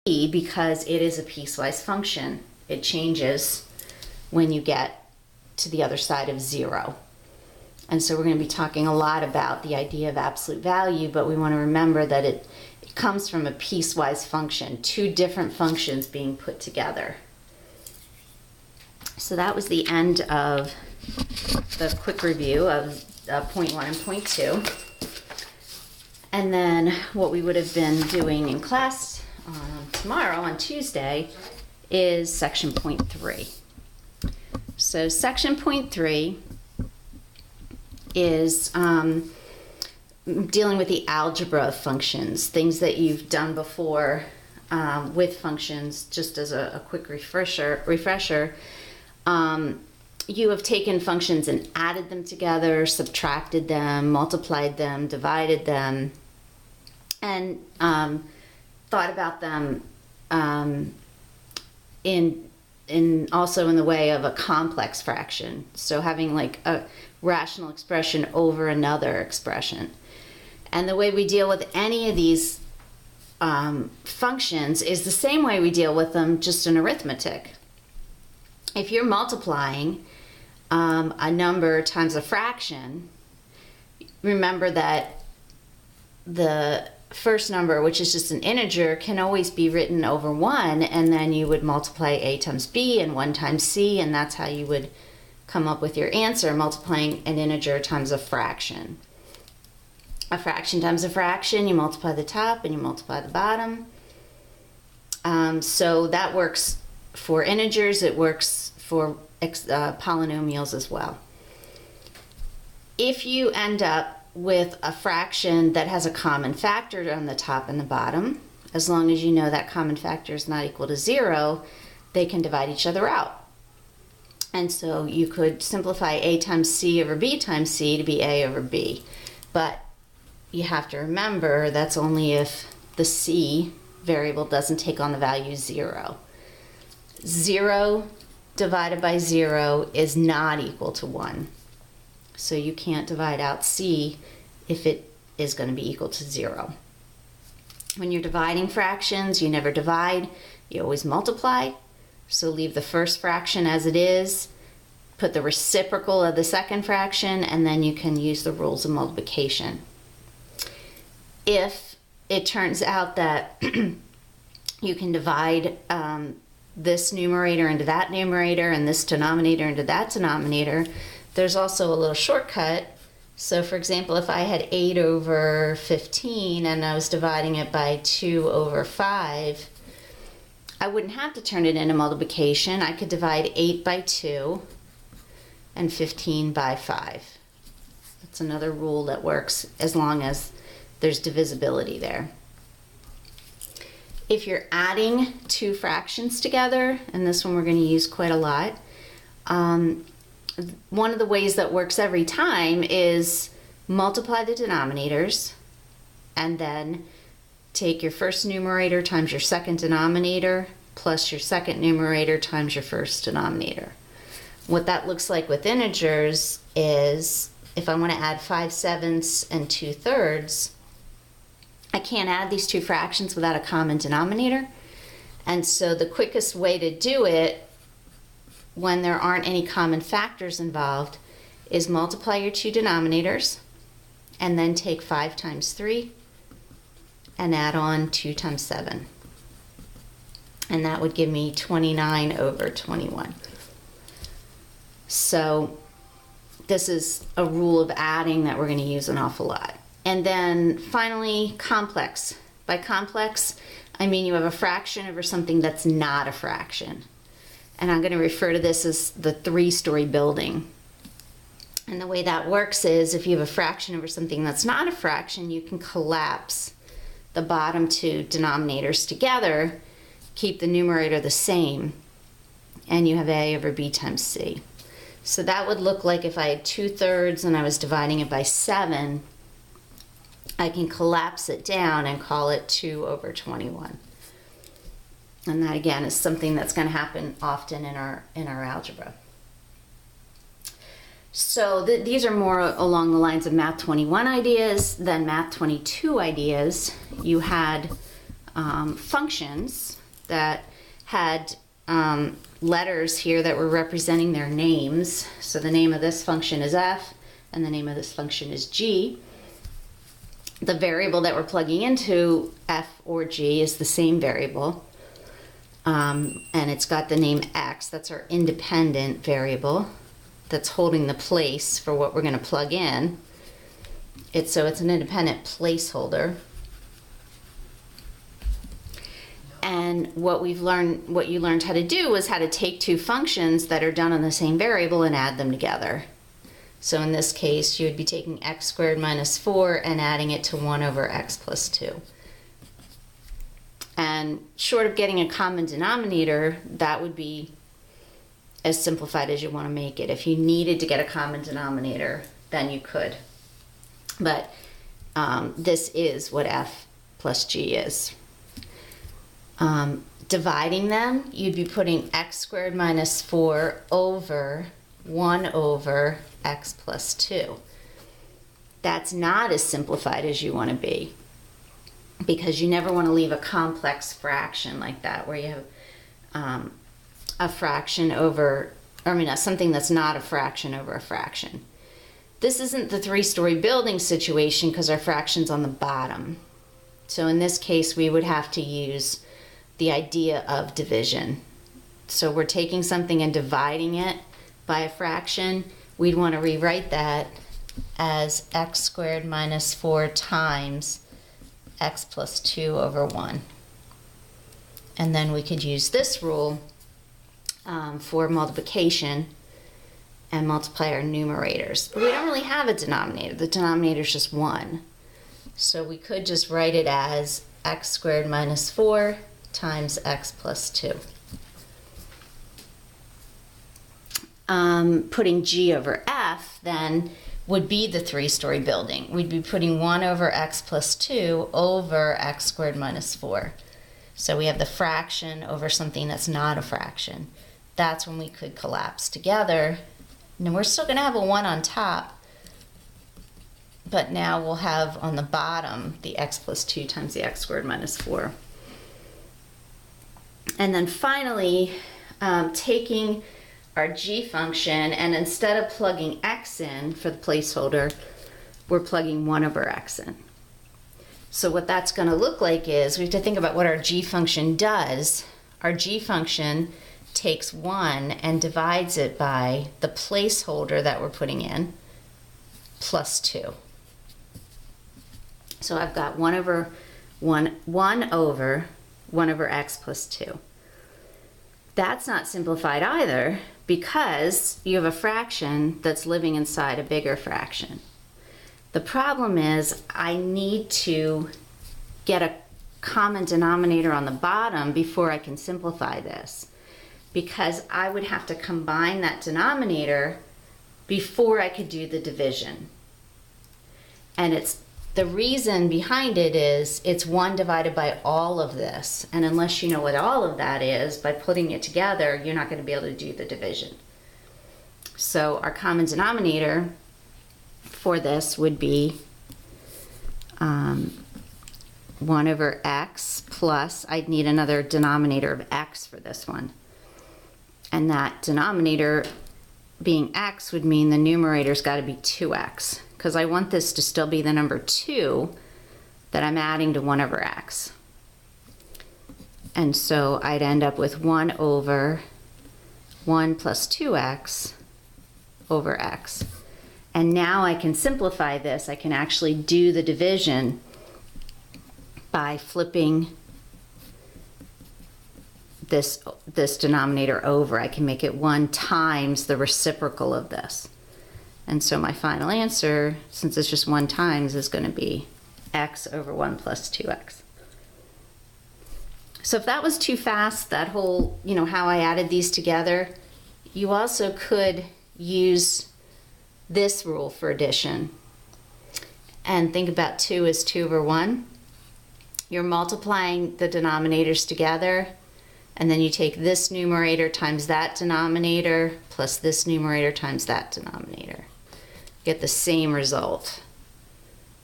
because it is a piecewise function. It changes when you get to the other side of 0. And so we're going to be talking a lot about the idea of absolute value, but we want to remember that it comes from a piecewise function, two different functions being put together. So that was the end of the quick review of point 1 and point 2. And then what we would have been doing in class tomorrow on Tuesday is section point 3. So section point 3 is dealing with the algebra of functions, things that you've done before with functions. Just as a quick refresher, you have taken functions and added them together, subtracted them, multiplied them, divided them, and thought about them in also in the way of a complex fraction. So having like a rational expression over another expression. And the way we deal with any of these functions is the same way we deal with them just in arithmetic. If you're multiplying a number times a fraction, remember that the first number, which is just an integer, can always be written over 1, and then you would multiply a times b and 1 times c, and that's how you would come up with your answer, multiplying an integer times a fraction. A fraction times a fraction, you multiply the top and you multiply the bottom. So that works for integers, it works for polynomials as well. If you end up with a fraction that has a common factor on the top and the bottom, as long as you know that common factor is not equal to 0, they can divide each other out. And so you could simplify a times c over b times c to be a over b. But you have to remember that's only if the c variable doesn't take on the value 0. 0 divided by 0 is not equal to 1. So you can't divide out c if it is going to be equal to 0. When you're dividing fractions, you never divide, you always multiply. So leave the first fraction as it is, put the reciprocal of the second fraction, and then you can use the rules of multiplication. If it turns out that you can divide this numerator into that numerator and this denominator into that denominator, there's also a little shortcut. So for example, if I had 8 over 15 and I was dividing it by 2 over 5, I wouldn't have to turn it into multiplication. I could divide 8 by 2 and 15 by 5. That's another rule that works as long as there's divisibility there. If you're adding two fractions together, and this one we're going to use quite a lot, one of the ways that works every time is multiply the denominators and then take your first numerator times your second denominator plus your second numerator times your first denominator. What that looks like with integers is if I want to add 5/7 and 2/3, I can't add these two fractions without a common denominator. And so the quickest way to do it when there aren't any common factors involved is multiply your two denominators and then take 5 times 3 and add on 2 times 7. And that would give me 29 over 21. So this is a rule of adding that we're going to use an awful lot. And then finally, complex. By complex, I mean you have a fraction over something that's not a fraction. And I'm going to refer to this as the 3-story building. And the way that works is if you have a fraction over something that's not a fraction, you can collapse the bottom two denominators together, keep the numerator the same, and you have a over b times c. So that would look like if I had 2/3 and I was dividing it by 7, I can collapse it down and call it 2 over 21. And that again is something that's going to happen often in our algebra. So these are more along the lines of Math 21 ideas than Math 22 ideas. You had functions that had letters here that were representing their names. So the name of this function is f, and the name of this function is g. The variable that we're plugging into, f or g, is the same variable. And it's got the name x. That's our independent variable that's holding the place for what we're going to plug in. So it's an independent placeholder. And what you learned how to do was how to take two functions that are done on the same variable and add them together. So in this case, you would be taking x squared minus 4 and adding it to 1 over x plus 2. And short of getting a common denominator, that would be as simplified as you want to make it. If you needed to get a common denominator, then you could. But this is what f plus g is. Dividing them, you'd be putting x squared minus 4 over 1 over x plus 2. That's not as simplified as you want to be, because you never want to leave a complex fraction like that where you have a fraction over, something that's not a fraction over a fraction. This isn't the three-story building situation because our fraction's on the bottom. So in this case, we would have to use the idea of division. So we're taking something and dividing it by a fraction. We'd want to rewrite that as x squared minus 4 times x plus 2 over 1. And then we could use this rule for multiplication and multiply our numerators. But we don't really have a denominator. The denominator is just 1. So we could just write it as x squared minus 4 times x plus 2. Putting g over f then would be the three-story building. We'd be putting 1 over x plus 2 over x squared minus 4. So we have the fraction over something that's not a fraction. That's when we could collapse together. Now we're still going to have a 1 on top, but now we'll have on the bottom the x plus 2 times the x squared minus 4. And then finally, taking our g function, and instead of plugging x in for the placeholder, we're plugging 1 over x in. So what that's going to look like is we have to think about what our g function does. Our g function takes 1 and divides it by the placeholder that we're putting in plus 2. So I've got 1 over 1 over x plus 2. That's not simplified either, because you have a fraction that's living inside a bigger fraction. The problem is I need to get a common denominator on the bottom before I can simplify this, because I would have to combine that denominator before I could do the division. And the reason behind it is it's 1 divided by all of this, and unless you know what all of that is, by putting it together, you're not going to be able to do the division. So our common denominator for this would be 1 over x plus, I'd need another denominator of x for this one. And that denominator being x would mean the numerator's got to be 2x, because I want this to still be the number 2 that I'm adding to 1 over x. And so I'd end up with 1 over 1 plus 2x over x. And now I can simplify this. I can actually do the division by flipping this denominator over. I can make it 1 times the reciprocal of this. And so my final answer, since it's just 1 times, is going to be x over 1 plus 2x. So if that was too fast, that whole, how I added these together, you also could use this rule for addition. And think about 2 as 2 over 1. You're multiplying the denominators together, and then you take this numerator times that denominator plus this numerator times that denominator. Get the same result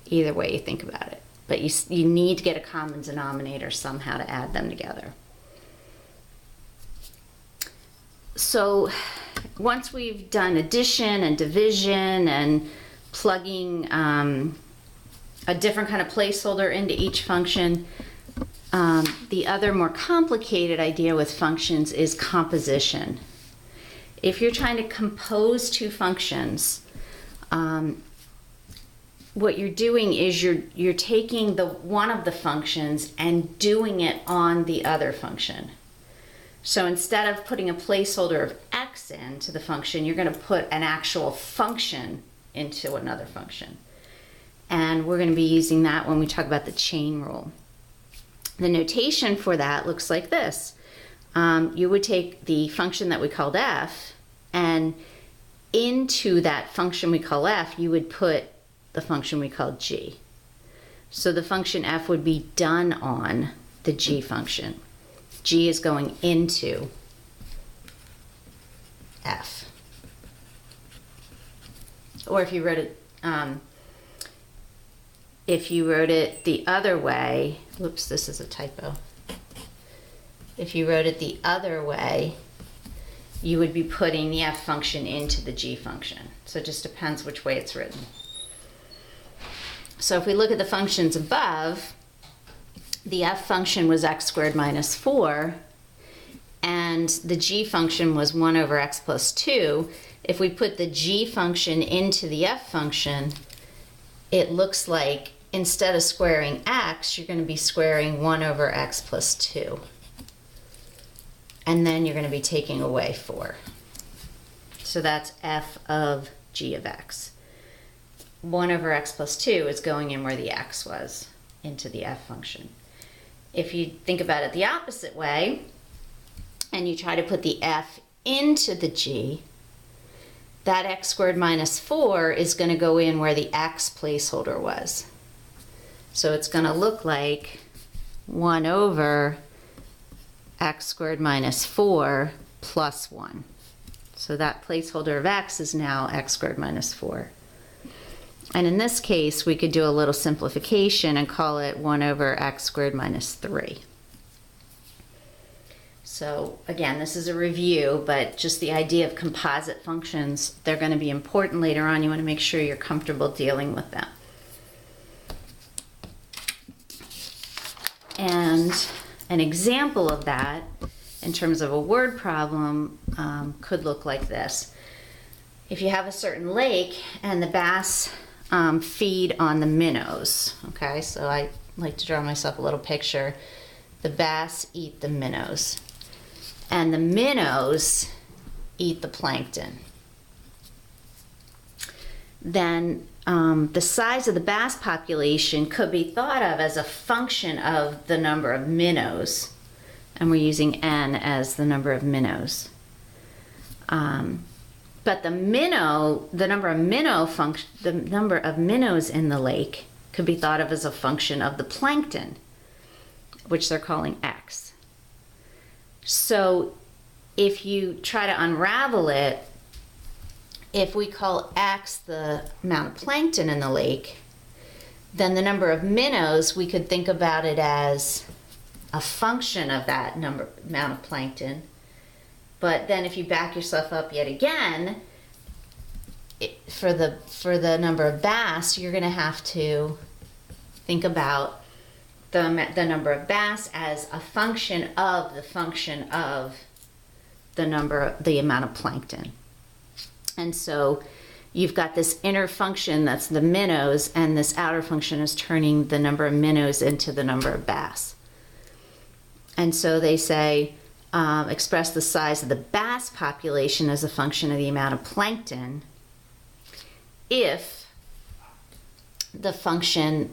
either way you think about it. but you need to get a common denominator somehow to add them together. So once we've done addition and division and plugging a different kind of placeholder into each function, the other more complicated idea with functions is composition. If you're trying to compose two functions, what you're doing is you're taking one of the functions and doing it on the other function. So instead of putting a placeholder of x into the function, you're going to put an actual function into another function. And we're going to be using that when we talk about the chain rule. The notation for that looks like this. You would take the function that we called f, and into that function we call f, you would put the function we called g. So the function f would be done on the g function. G is going into f. Or if you wrote it the other way, whoops, this is a typo. If you wrote it the other way, you would be putting the f function into the g function. So it just depends which way it's written. So if we look at the functions above, the f function was x squared minus 4, and the g function was 1 over x plus 2. If we put the g function into the f function, it looks like instead of squaring x, you're going to be squaring 1 over x plus 2. And then you're going to be taking away 4. So that's f of g of x. 1 over x plus 2 is going in where the x was, into the f function. If you think about it the opposite way, and you try to put the f into the g, that x squared minus 4 is going to go in where the x placeholder was. So it's going to look like 1 over x squared minus 4 plus 1. So that placeholder of x is now x squared minus 4. And in this case, we could do a little simplification and call it 1 over x squared minus 3. So again, this is a review, but just the idea of composite functions, they're going to be important later on. You want to make sure you're comfortable dealing with them. And an example of that, in terms of a word problem, could look like this. If you have a certain lake and the bass feed on the minnows, okay, so I like to draw myself a little picture. The bass eat the minnows, and the minnows eat the plankton. Then the size of the bass population could be thought of as a function of the number of minnows, and we're using n as the number of minnows. But the number of minnows in the lake could be thought of as a function of the plankton, which they're calling x. So if you try to unravel it, if we call x the amount of plankton in the lake, then the number of minnows, we could think about it as a function of that amount of plankton. But then if you back yourself up yet again, for the number of bass, you're going to have to think about the number of bass as a function of the amount of plankton. And so you've got this inner function that's the minnows, and this outer function is turning the number of minnows into the number of bass. And so they say, express the size of the bass population as a function of the amount of plankton if the function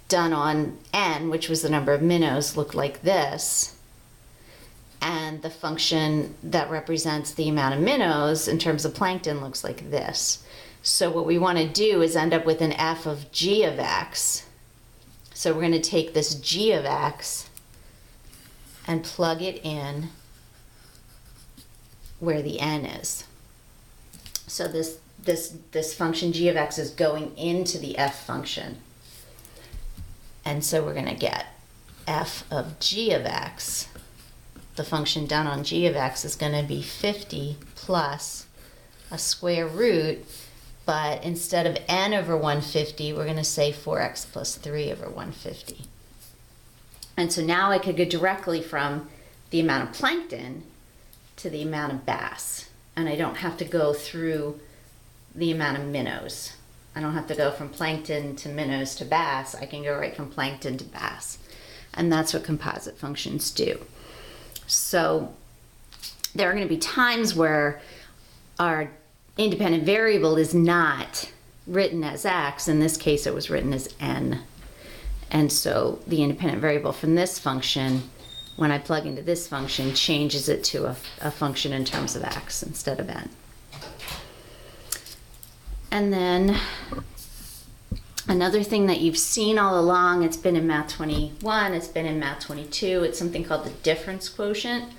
done on n, which was the number of minnows, looked like this, and the function that represents the amount of minnows in terms of plankton looks like this. So what we want to do is end up with an f of g of x. So we're going to take this g of x and plug it in where the n is. So this function g of x is going into the f function. And so we're going to get f of g of x. The function done on g of x is going to be 50 plus a square root, but instead of n over 150, we're going to say 4x plus 3 over 150. And so now I could go directly from the amount of plankton to the amount of bass. And I don't have to go through the amount of minnows. I don't have to go from plankton to minnows to bass. I can go right from plankton to bass. And that's what composite functions do. So there are going to be times where our independent variable is not written as x. In this case, it was written as n. And so the independent variable from this function, when I plug into this function, changes it to a function in terms of x instead of n. And then another thing that you've seen all along, it's been in Math 21, it's been in Math 22, it's something called the difference quotient.